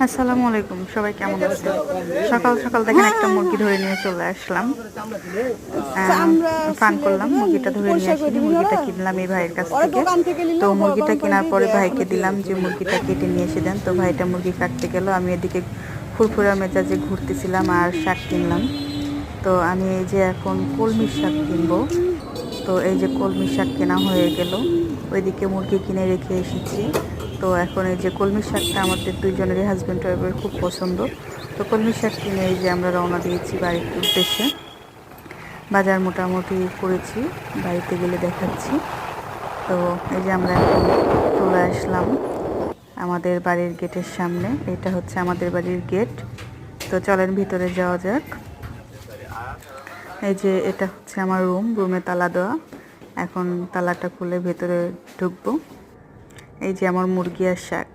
আসসালামু আলাইকুম, সবাই কেমন আছেন? সকাল সকাল দেখেন একটা মুরগি ধরে নিয়ে চলে আসলাম। ফান করলাম, মুরগিটা ধরে নিয়ে আসি। মুরগিটা কিনলাম এই ভাইয়ের কাছ থেকে। তো মুরগিটা কেনার পরে ভাইকে দিলাম যে মুরগিটা কেটে নিয়ে এসে দেন। তো ভাইটা মুরগি কাটতে গেল, আমি এদিকে ফুরফুরা মেজাজে ঘুরতেছিলাম আর শাক কিনলাম। তো আমি এই যে এখন কলমির শাক কিনবো। তো এই যে কলমির শাক কেনা হয়ে গেল, ওইদিকে মুরগি কিনে রেখে এসেছি। তো এখন এই যে কলমির শাকটা আমাদের দুইজনেরই হাজব্যান্ড ওয়াইফের খুব পছন্দ। তো কলমির শাক কিনে এই যে আমরা রওনা দিয়েছি বাড়ির উদ্দেশ্যে। বাজার মোটামুটি করেছি, বাড়িতে গেলে দেখাচ্ছি। তো এই যে আমরা এখন চলে আসলাম আমাদের বাড়ির গেটের সামনে। এটা হচ্ছে আমাদের বাড়ির গেট। তো চলেন ভিতরে যাওয়া যাক। এই যে এটা হচ্ছে আমার রুমে তালা দেওয়া। এখন তালাটা খুলে ভেতরে ঢুকবো। এই যে আমার মুরগি আর শাক।